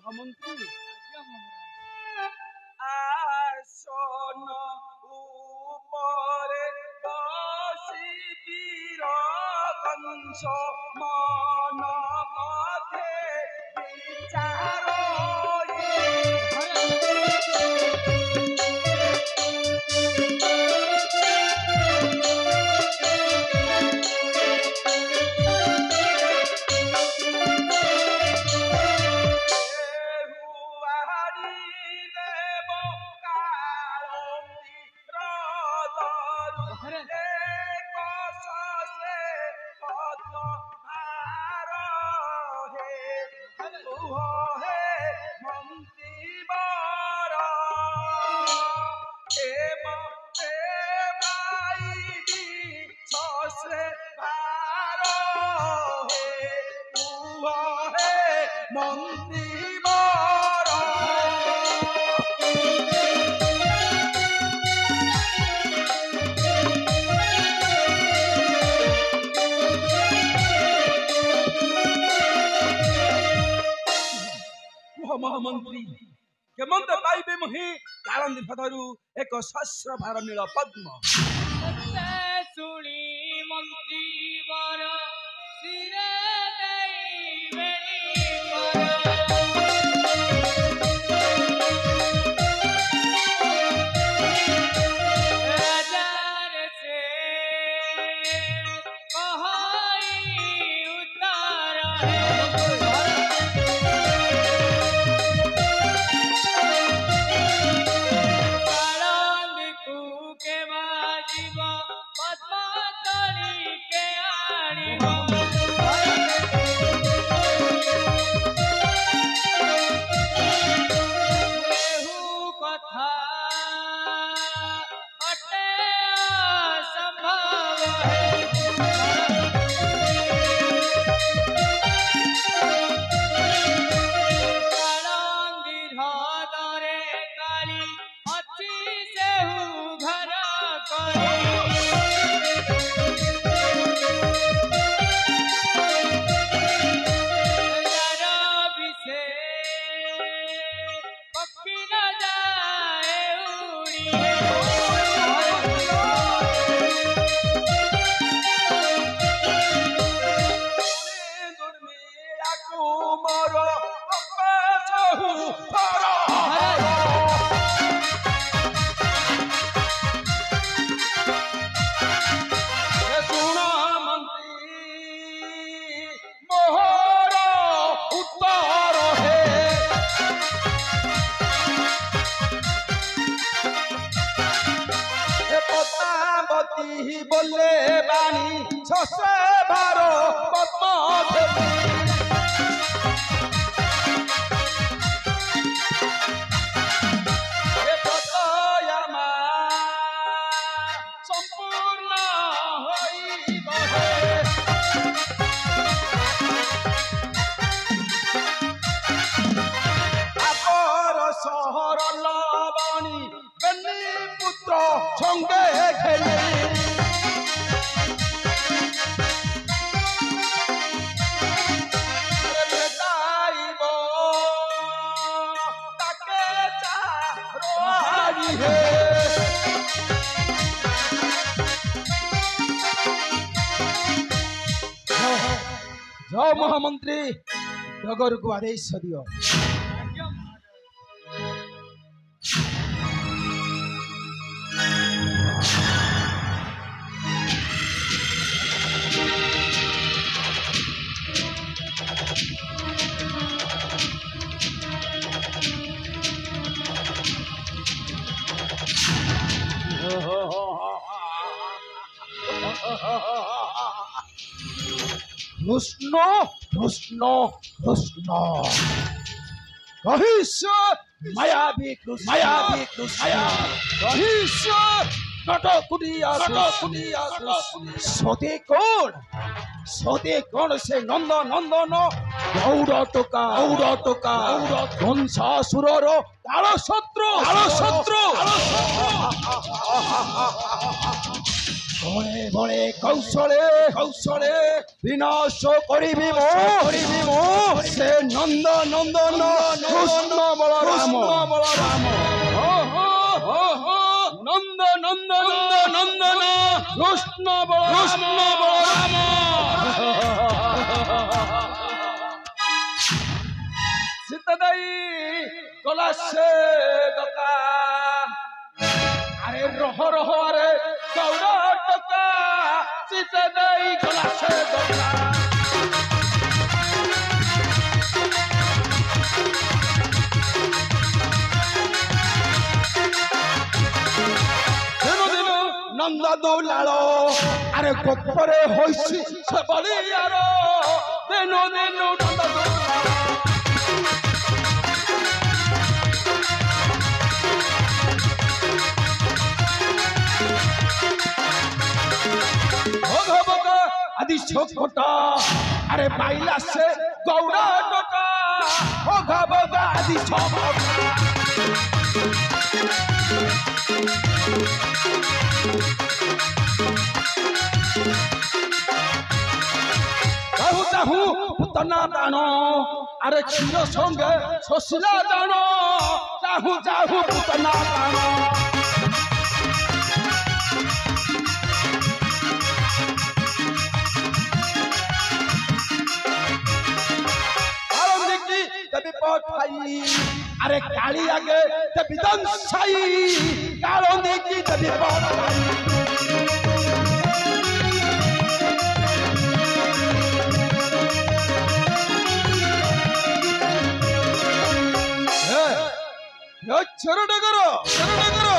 মহামন্ত্রী আসন উপরে বসি বীর কংস মন মধ্যে বিচার মন্ত্রী মহামন্ত্রী কেমন্ত পাইবে মহি কারণ পদরু এক শস্ত্র ভার নীল পদ্ম শুনি মন্ত্রী বর শিরে দেইবে রাজার সে কহাই উত্তর বলে বাণী শস্যে ভার পদ্ম সম্পূর্ণ হইব আপর সহর লবণী বেনি পুত্র সঙ্গে খেলি জয় মহামন্ত্রী নগরକୁ আদেশ দিও কৃষ্ণ কৃষ্ণ কৃষ্ণ কহিষ্য মায়াবী কৃষ্ণ কহিষ্য নটকুটিয়া সতে কোণ সে নন্দ নন্দন গৌর টোকা ধ্বংসাসুরর কালশত্রু বলে বলে কৌশলে কৌশলে বিনাশ করিবি মো সে নন্দ নন্দন কৃষ্ণ বলরাম নন্দ নন্দন নন্দন কৃষ্ণ বলরাম সীতাদাই গলা সে ডকা আরে রহ রহ আরে গৌড় ডকা সীতাদাই গলা সে ডকা নন্দ দৌলাল আরে গোপরে হইছি সে বলিয়ার দেনু দেনু নন্দ দৌলাল ভগবত আদি ছোটটা আরে পাইলা সে গৌড় ডকা ভগবত আদি ছোটটা চাহু চাহু পুতনা দান আরে ক্ষীর সঙ্গে শশিলা দান চাহু চাহু পুতনা দান দেবী পঠাই আরে কালি আগে দেবী দংশাই কালো দেখি দেবী পঠাই ছোটটা করো ছোটটা করো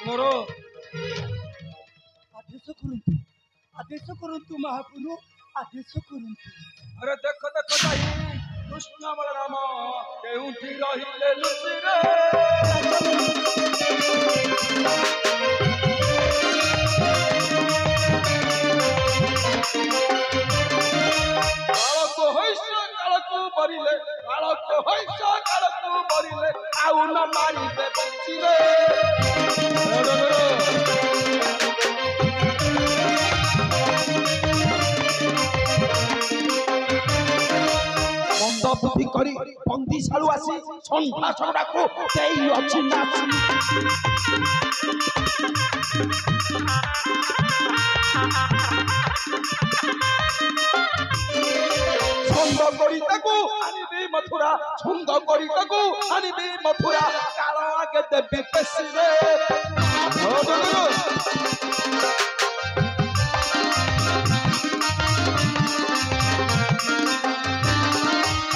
ମୋର ଆଦେଶ କରନ୍ତୁ ମହାପ୍ରଭୁ ଆଦେଶ କରନ୍ତୁ अरे देखो देखो भाई कृष्ण बलराम केउठी रहिले लुचि रे काळको होइसा काळको बरिले काळको होइसा काळको बरिले आउ न मारी दे बच्ची रे ବନ୍ଦ ବୁଦ୍ଧି କରି ବନ୍ଦୀ ଶାଳୁ ଆସି ସନ୍ଧ୍ୟା ଛଡ଼ାକୁ ଦେଇ ଅଛି ନାଚି ଛନ୍ଦ କରି ତାକୁ ଆଣିବି ମଥୁରା ଛନ୍ଦ କରି ତାକୁ ଆଣିବି ମଥୁରା କାଳ ଆଗେ ଦେବି ପେଶିରେ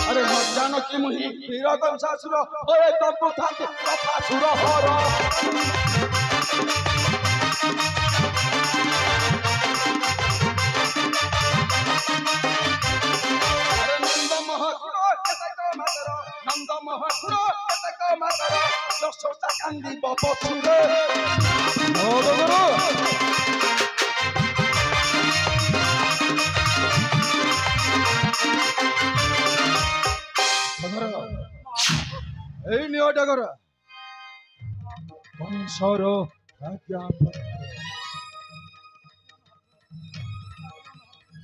ଆରେ ନ ଜାନ କି ମୁହିଁ ବୀର କଂସାସୁର ଓଏ ତମ୍ବୁ ଥାନ୍ତି କଥାସୁର ହର ନନ୍ଦ ମହାକୁଳ କେତେକ ମାତର ନନ୍ଦ ମହାକୁଳ କେତେକ ମାତର ଯଶୋଦା କାନ୍ଦିବ ପଛୁରେ এই নিয়টা কর কংসর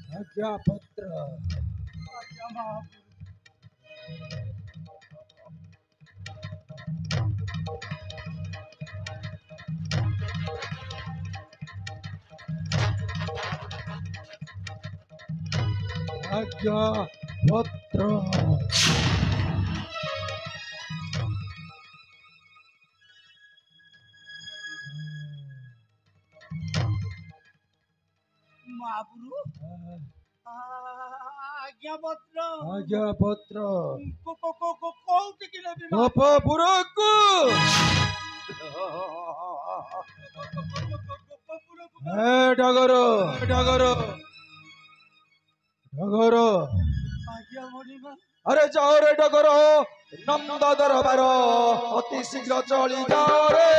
আজ্ঞাপত্র আজ্ঞাপত্র ଆଜ୍ଞା ପତ୍ର ଆଜ୍ଞା ପତ୍ର କୋଉଠି କି ନେବି ମା? ଗୋପପୁରକୁ ହେ ଡଗର ଡଗର ଡଗର ଆଜ୍ଞା ମଣିମା আরে যাও রে ডগর নন্দ দরবার অতি শীঘ্র চলি যাও রে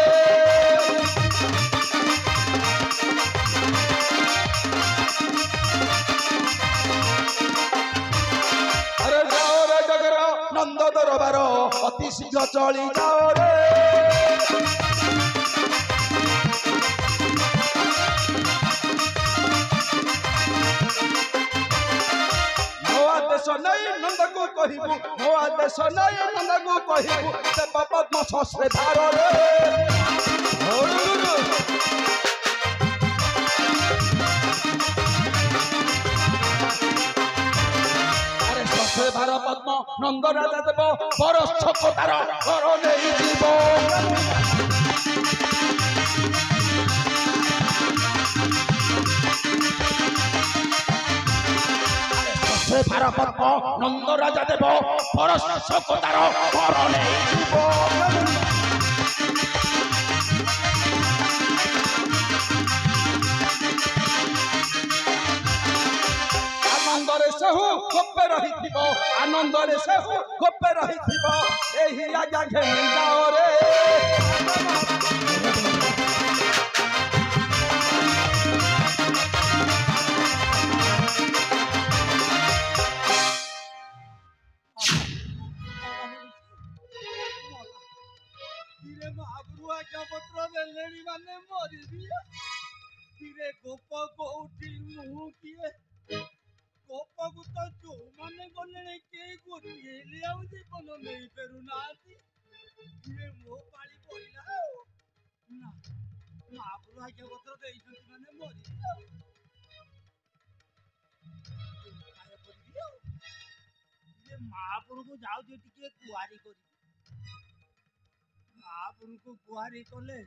আরে যাও রে ডগর নন্দ দরবার অতি শীঘ্র চলি যাও রে নাই নন্দকু কহিবু মো আদেশ নাই নন্দকু কহিবু দেব পদ্ম শস্ত্রে ধার রে আরে শস্ত্রে ধার পদ্ম নন্দ রাজা দেব পরশ তার ঘর নেই জীব সে ভার পদ্ম নন্দ রাজা দেব পরশ তার ঘর নেই জীব আনন্দরে সেহু গোপে রহিথিব আনন্দরে সেহু গোপে রহিথিব এই আজ্ঞা ঘেনি যাও রে ମହାପ୍ରଭୁ ଆଜ୍ଞା ପତ୍ର ଦେଲେଣି ମାନେ ମରିବି ଧୀରେ ଗୋପ କୋଉଠି ମୁଁ କିଏ ଗୋପକୁ ତ ଯୋଉମାନେ ଗଲେଣି କେହି ଗୋଟିଏ ହେଲେ ଆଉ ଜୀବନ ନେଇ ପାରୁନାହାନ୍ତି ଧୀରେ ମୋ ପାଳି ପଇଲା ଆଉ ନା ମହାପ୍ରଭୁ ଆଜ୍ଞା ପତ୍ର ଦେଇଛନ୍ତି ମାନେ ମରିବି ଆଉ କରିବି ଆଉ ଧୀରେ ମହାପ୍ରଭୁକୁ ଯାଉଛି ଟିକେ ଗୁହାରି କରିବି ମହାପ୍ରଭୁଙ୍କୁ ଗୁହାରି କଲେ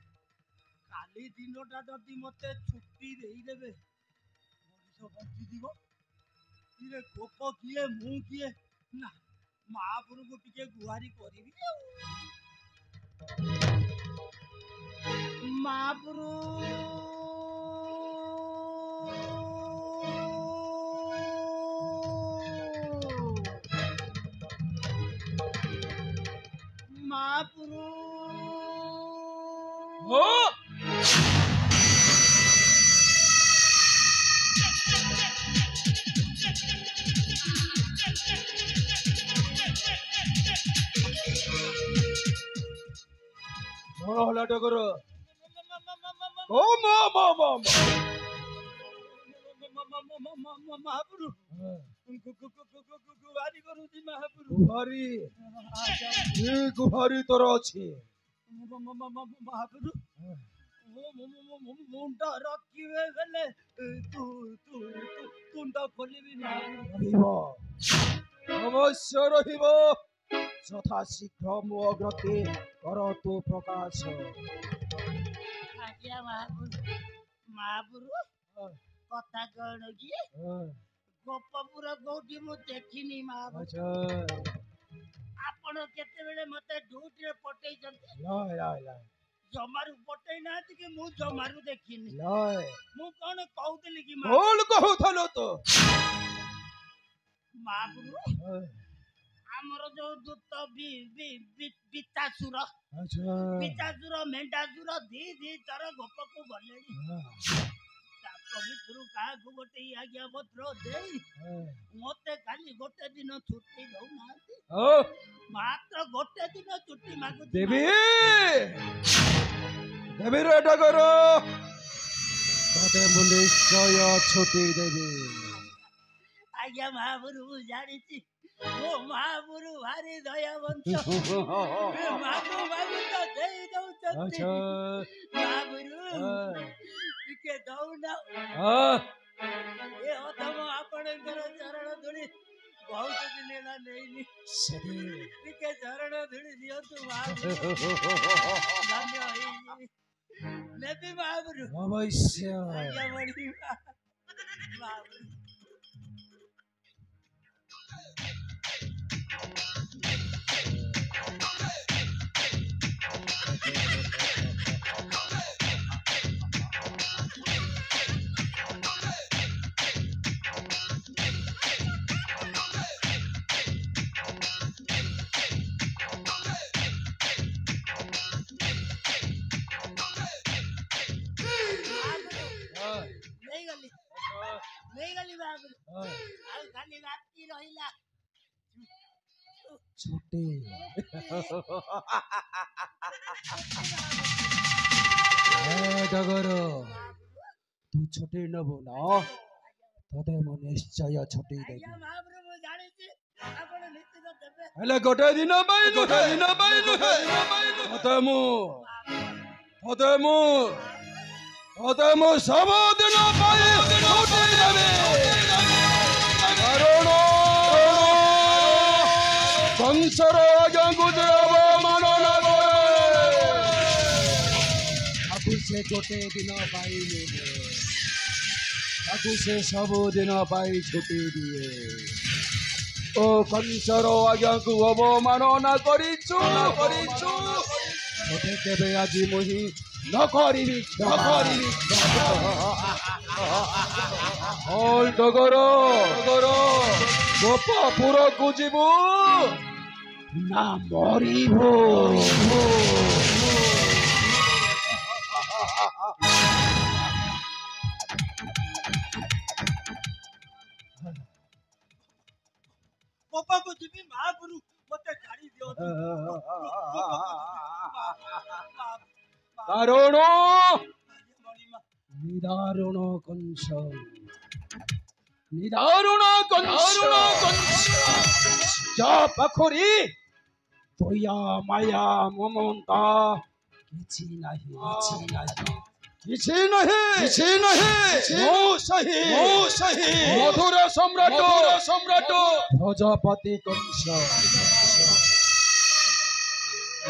କାଲି ଦିନଟା ଯଦି ମତେ ଛୁଟି ଦେଇଦେବେ ମଣିଷ ବଞ୍ଚିଯିବ ଧୀରେ ଗୋପ କିଏ ମୁଁ କିଏ ନା ମହାପ୍ରଭୁଙ୍କୁ ଟିକେ ଗୁହାରି କରିବି ଆଉ ମହାପ୍ରଭୁ ମହାପ୍ରଭୁ হলা ডগর ও মা মা মা ମହାପ୍ରଭୁ ଗୁହାରି କରୁଛି ମହାପ୍ରଭୁ গুহারি এ গুহারি তোর ଅଛି ମହାପ୍ରଭୁ ମୁଣ୍ଡ ରଖିବେ ବେଲେ ତୁଣ୍ଡ ଖୋଲିବି রহিব অবশ্য রহিব যথা শীঘ্র মো অগ্রতে করতু প্রকাশ ଆଜ୍ଞା ମହାପ୍ରଭୁ କଥା କଣ କି ଗୋପପୁର କୋଉଠି ମୁଁ ଦେଖିନି ମହାପ୍ରଭୁ আচ্ছা ଆପଣ କେତେବେଳେ ମତେ ଡ୍ୟୁଟିରେ ପଠେଇଛନ୍ତି লয় লয় লয় ଜମାରୁ ପଠେଇ ନାହାନ୍ତି କି ମୁଁ ଜମାରୁ ଦେଖିନି লয় ମୁଁ କଣ କହୁଥିଲି କି ভুল কহুথলো তো ମହାପ୍ରଭୁ ଆମର ଯୋଉ ଦୂତ ବିତାସୁର আচ্ছা ବିତାସୁର ମେଣ୍ଢାସୁର ଦି ଥର ଗୋପକୁ ଗଲେଣି ତାଙ୍କ ଭିତରୁ କାହାକୁ ଗୋଟେ ଆଜ୍ଞା ପତ୍ର ଦେଇ ମତେ ଖାଲି ଗୋଟେ ଦିନ ଛୁଟି ଦଉନାହାନ୍ତି ମାତ୍ର ଗୋଟେ ଦିନ ଛୁଟି ମାଗୁଛି দেবী দেবী রে ডগর তোতে মু নিশ্চয় ছুটি দেবী ଆଜ୍ଞା ମହାପ୍ରଭୁ ଜାଣିଛି ମୋ ମହାପ୍ରଭୁ ଭାରି ଦୟାବନ୍ତ ମାଗୁ ମାଗୁ ତ ଦେଇ ଦଉଛନ୍ତି আচ্ছা ମହାପ୍ରଭୁ ଟିକେ ଦଉନା ଏ ଅଧମ ଆପଣଙ୍କର ଚରଣ ଧୂଳି ବହୁତ ଦିନ ହେଲା ନେଇନି ଟିକେ ଚରଣ ଧୂଳି ଦିଅନ୍ତୁ ମହାପ୍ରଭୁ ଧନ୍ୟ ହେଇନି ନେବି ମହାପ୍ରଭୁ অবশ্য ଆଜ୍ଞା ବଢିବା ମହାପ୍ରଭୁ ଆଉ ଖାଲି ବାକି ରହିଲା ଛୋଟେ ଡଗର ତୁ ଛୋଟେ ନବୁ ନା ତତେ ମୁଁ ନିଶ୍ଚୟ ଛୋଟେ ଦେବି ଆଜ୍ଞା ମହାପ୍ରଭୁ ମୁଁ ଜାଣିଛି ଆପଣ ନିଶ୍ଚିତ ଦେବେ ହେଲେ ଗୋଟେ ଦିନ ପାଇଁ ତତେ ମୁଁ ସବୁଦିନ ପାଇଁ ଛୁଟି ଦେବି କାରଣ କଂସର ଆଜ୍ଞାଙ୍କୁ ଯେ ଅବମାନନା କରେ ତାକୁ ସେ ଗୋଟେ ଦିନ ପାଇଁ ନେବେ ତାକୁ ସେ ସବୁଦିନ ପାଇଁ ଛୁଟି ଦିଏ ଓ କଂସର ଆଜ୍ଞାଙ୍କୁ ଅବମାନନା କରିଛୁ ତତେ କେବେ ଆଜି ମୁହିଁ ନ କରିବି ଡଗର ଗୋପପୁରକୁ ଯିବୁ ନା ମରିବୁ ଗୋପାକୁ ଯିବି ମହାପ୍ରଭୁ ମତେ ଛାଡ଼ି ଦିଅନ୍ତୁ କାରଣ ନିଦାରୁଣ କଂସ ଯା ପାଖରେ ଦୟା ମାୟା ମମତା କିଛି ନାହିଁ ମୁଁ ସହି ମଧୁର ସମ୍ରାଟ ଭୋଜପତି କଂସ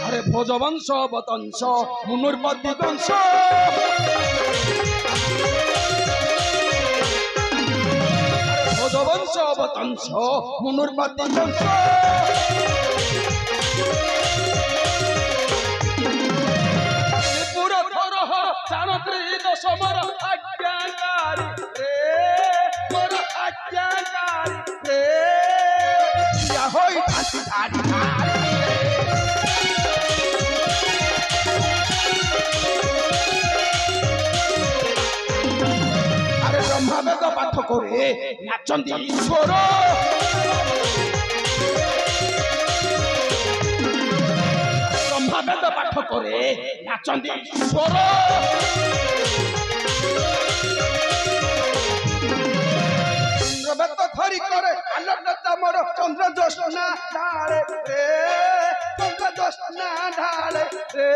আরে ভোজবংশ বতংশ মুনুর্পতি কংস ভোজবংশ বতংশ মুনুর্পতি কংস ত্রিপুর ধরহ সানত্রী দশমর আজ্ঞাকারী রে মোর আজ্ঞাকারী রে ইয়া হই তাতি ধারি ব্রহ্মবেদ পাঠ করে নাচন্তি ঈশ্বর ব্রহ্মবেদ পাঠ করে নাচন্তি ঈশ্বর ইন্দ্রবেদ ধরি করে আনন্দ চামর চন্দ্র জ্যোৎস্না ঢালে রে চন্দ্র জ্যোৎস্না ঢালে রে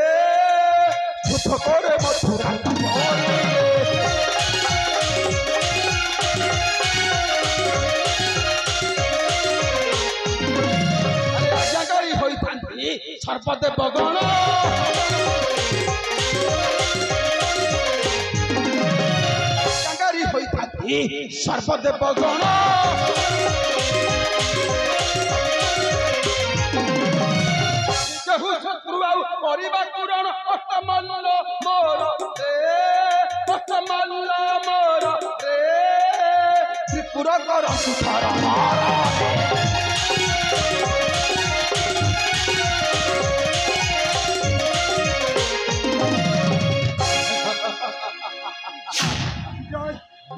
যুদ্ধ করে মথুরা সর্বদেব গণ হইথাନ୍ତି সর্বদেব গণ কেহু শত্রু আউ করিবা কুরণ অষ্টমল্ল মোর অষ্টমল্ল মোর ত্রিপুর কর সুধর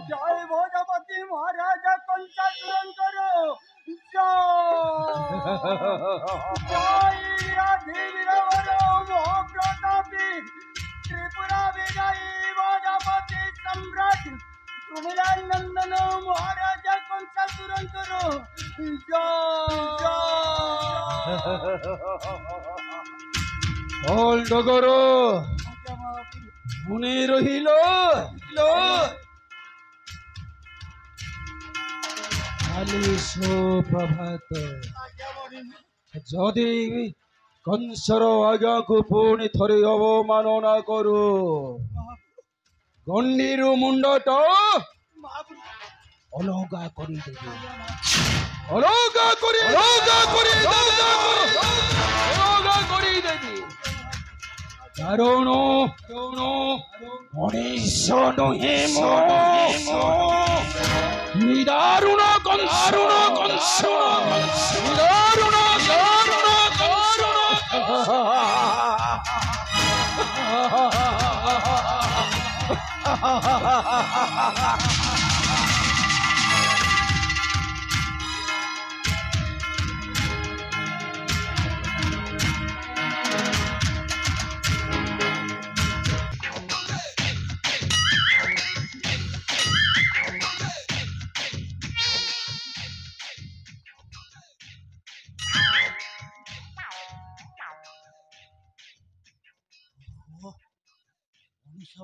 জয় ভোজপতি মহারাজ কংসাসুরঙ্কর জয় রাধীবীরবর মহাপ্রতাপী ত্রিপুরা বিজয়ী ভোজপতি সম্রাট কুমিলানন্দন মহারাজ কংসাসুরঙ্কর জয় ডগর মনে রহিল কালি সুপ্রভাত যদি কংসর আজ্ঞাକୁ ପୁଣି ଥରେ ଅବମାନନା କରୁ ଗଣ୍ଡିରୁ ମୁଣ୍ଡଟ ଅଲଗା କରିଦେବି ଅଲଗା କରିଦେବି କାରଣ ମଣିଷ ନୁହେଁ ନିଦାରୁଣ କଂସ ନିଦାରୁଣ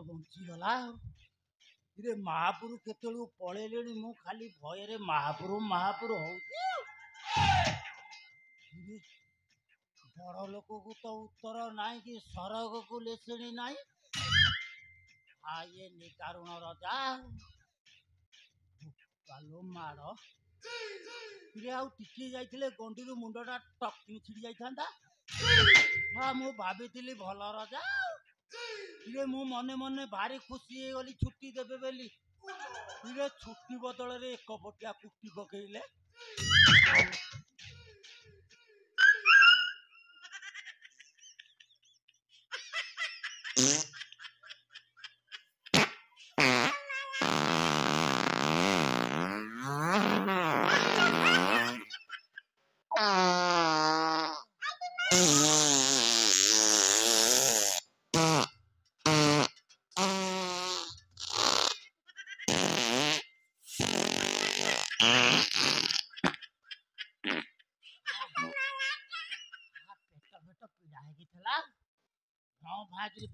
ବଞ୍ଚିଗଲା ରେ ମହାପୁରୁ କେତେବେଳକୁ ପଳେଇଲେଣି ମୁଁ ଖାଲି ଭୟରେ ମହାପୁରୁ ମହାପୁରୁ ହଉଛି ବଡ଼ ଲୋକକୁ ତ ଉତ୍ତର ନାହିଁ କି ସରଗକୁ ଲେଶିଣି ନାହିଁ ଇଏ ନିକାରୁଣ ରଜା କାଲୋ ମାଡ଼ ଆଉ ଟିକେ ଯାଇଥିଲେ ଗଣ୍ଡିରୁ ମୁଣ୍ଡଟା ଟକ୍ ଛିଡ଼ି ଯାଇଥାନ୍ତା ମୁଁ ଭାବିଥିଲି ଭଲ ରଜା ମୁଁ ମନେ ମନେ ଭାରି ଖୁସି ହେଇଗଲି ଛୁଟି ଦେବେ ବୋଲି ଛୁଟି ବଦଳରେ ଏକ ପଟିଆ କୁଟି ପକେଇଲେ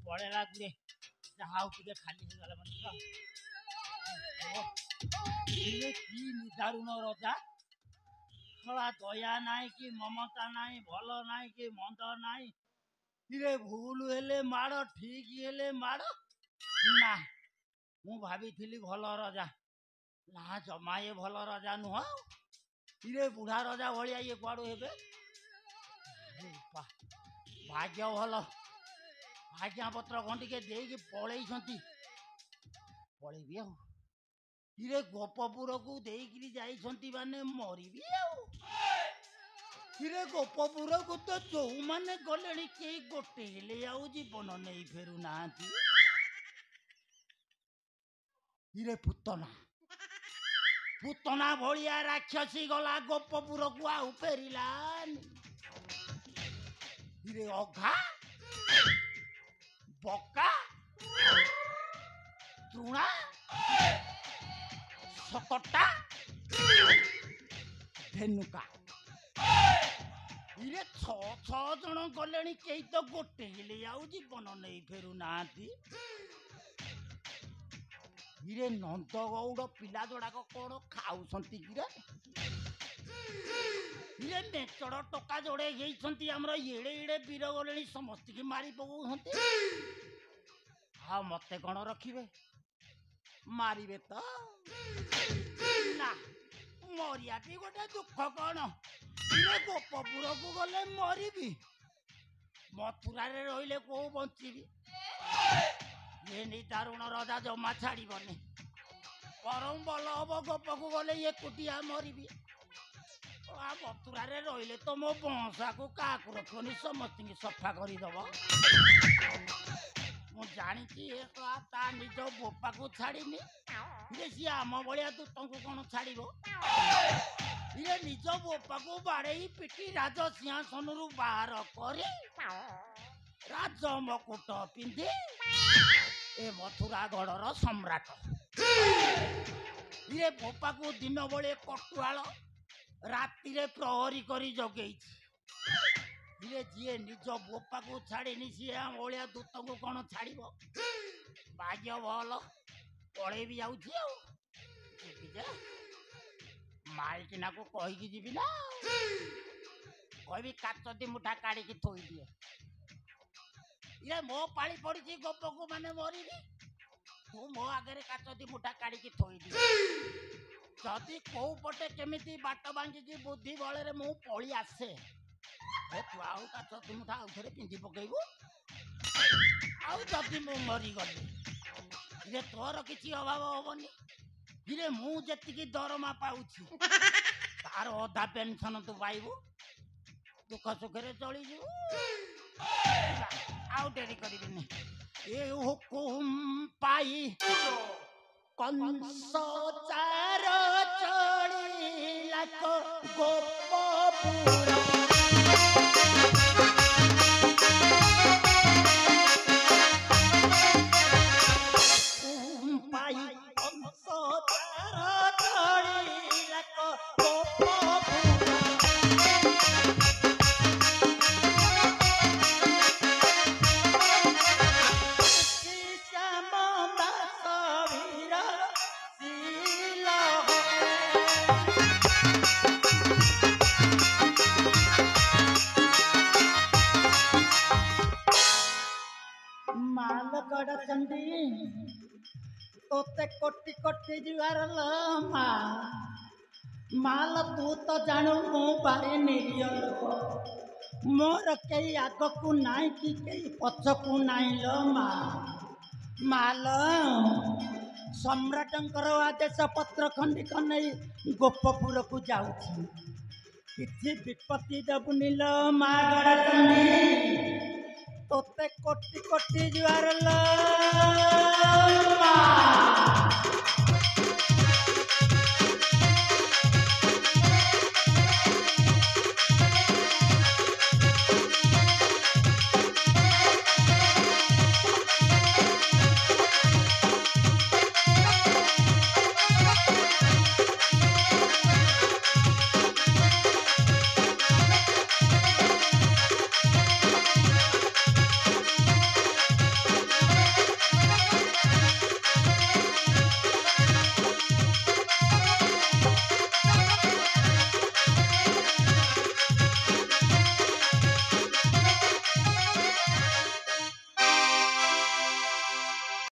ପଳେଇଲା ଗୁଡେ ଯାହା ଟିକେ ଖାଲି ହେଇଗଲା ମଣିଷ କି ନିଦାରୁଣ ରଜା ଶଳା ଦୟା ନାହିଁ କି ମମତା ନାହିଁ ଭଲ ନାହିଁ କି ମନ୍ଦ ନାହିଁ ଭୁଲ ହେଲେ ମାଡ଼ ଠିକ ହେଲେ ମାଡ଼ ନା ମୁଁ ଭାବିଥିଲି ଭଲ ରଜା ନା ଜମା ଇଏ ଭଲ ରଜା ନୁହଁ ବୁଢା ରଜା ଭଳିଆ ଇଏ କୁଆଡୁ ହେବେ ଭାଗ୍ୟ ଭଲ ଆଜ୍ଞା ପତ୍ର ଖଣ୍ଡିକେ ଦେଇକି ପଳେଇଛନ୍ତି ପଳେଇବି ଆଉ ଗୋପପୁରକୁ ଦେଇକିରି ଯାଇଛନ୍ତି ମାନେ ମରିବି ଆଉ ଗୋପପୁରକୁ ତ ଯୋଉମାନେ ଗଲେଣି କେହି ଗୋଟେ ହେଲେ ଆଉ ଜୀବନ ନେଇ ଫେରୁନାହାନ୍ତି ପୁତନା ଭଳିଆ ରାକ୍ଷସୀ ଗଲା ଗୋପପୁରକୁ ଆଉ ଫେରିଲାନି ଅଘା ବକା ତୃଣା ସକଟା ଧେନୁକା ଛଅ ଜଣ ଗଲେଣି କେହି ତ ଗୋଟେ ହେଲେ ଆଉ ଜୀବନ ନେଇ ଫେରୁନାହାନ୍ତି ନନ୍ଦଗୌଡ଼ ପିଲା ଯୋଡ଼ାକ କଣ ଖାଉଛନ୍ତି ନେଚଡ଼ ଟକା ଯୋଡ଼େ ହେଇଛନ୍ତି ଆମର ଏଡେ ଏଡେ ବୀର ଗଲେଣି ସମସ୍ତଙ୍କୁ ମାରି ପକଉଛନ୍ତି ଆଉ ମତେ କଣ ରଖିବେ ମାରିବେ ତ ନା ମରିଆଟି ଗୋଟେ ଦୁଃଖ କଣ ଗୋପପୁରକୁ ଗଲେ ମରିବି ମଥୁରାରେ ରହିଲେ କୋଉ ବଞ୍ଚିବି ନିଦାରୁଣ ରଜା ଜମା ଛାଡ଼ିବନି ବରଂ ଭଲ ହବ ଗୋପକୁ ଗଲେ ଏକୁଟିଆ ମରିବି ମଥୁରାରେ ରହିଲେ ତ ମୋ ବଂଶାକୁ କାହାକୁ ରଖିବନି ସମସ୍ତଙ୍କୁ ସଫା କରିଦବ ମୁଁ ଜାଣିଛି ତା ନିଜ ବୋପାକୁ ଛାଡ଼ିନି ସିଏ ଆମ ଭଳିଆ ଦୂତଙ୍କୁ କଣ ଛାଡ଼ିବ ନିଜ ବୋପାକୁ ବାଡ଼େଇ ପିଟି ରାଜ ସିଂହାସନରୁ ବାହାର କରି ରାଜ ମକୁଟ ପିନ୍ଧି ଏ ମଥୁରା ଗଡ଼ର ସମ୍ରାଟ ବୋପାକୁ ଦିନ ବେଳେ କଟୁଆଳ ରାତିରେ ପ୍ରହରୀ କରି ଜଗେଇଛି ଯିଏ ନିଜ ବୋପାକୁ ଛାଡ଼ିନି ସିଏ ଆମ ଭଳିଆ ଦୂତଙ୍କୁ କଣ ଛାଡ଼ିବ ଭାଗ୍ୟ ଭଲ ପଳେଇବି ଯାଉଛି ଆଉ ଯିବି ଯେ ମାଇକିନାକୁ କହିକି ଯିବି ନା କହିବି କାଚ ଦି ମୁଠା କାଢିକି ଥୋଇଦିଏ ମୋ ପାଳି ପଡିଛି ଗୋପକୁ ମାନେ ମରିବି ତୁ ମୋ ଆଗରେ କାଚ ଦି ମୁଠା କାଢିକି ଥୋଇଦିଏ ଯଦି କୋଉ ପଟେ କେମିତି ବାଟ ଭାଙ୍ଗିକି ବୁଦ୍ଧି ବଳରେ ମୁଁ ପଳେଇ ଆସେ ତୁ ଆଉ କାଚ ଦି ମୁଠା ଆଉ ଥରେ ପିନ୍ଧି ପକେଇବୁ ଆଉ ଯଦି ମୁଁ ମରିଗଲି ତୋର କିଛି ଅଭାବ ହବନି ମୁଁ ଯେତିକି ଦରମା ପାଉଛି ତାର ଅଧା ପେନସନ ତୁ ପାଇବୁ ଦୁଃଖ ସୁଖରେ ଚଳିଯିବୁ ଆଉ ଡେରି କରିବିନି ଏ ହୁକୁମ ପାଇ କଂସ ଚାର ଚଳିଲା ଗୋପପୁର ତୋତେ କୋଟି କୋଟି ଜୁହାର ଲୋ ମା ମାଲ ତୁ ତ ଜାଣୁ ମୁଁ ଭାରି ନିରୀହ ଲୋକ ମୋର କେହି ଆଗକୁ ନାହିଁ କି କେହି ପଛକୁ ନାହିଁ ଲୋ ମା ମାଲ ସମ୍ରାଟଙ୍କର ଆଦେଶ ପତ୍ର ଖଣ୍ଡିକ ନେଇ ଗୋପପୁରକୁ ଯାଉଛି କିଛି ବିପତ୍ତି ଦେବୁନି ଲୋ ମା ଗଡ଼ଚଣ୍ଡୀ ତୋତେ କୋଟି କୋଟି ଜୁହାର ଲୋ ମା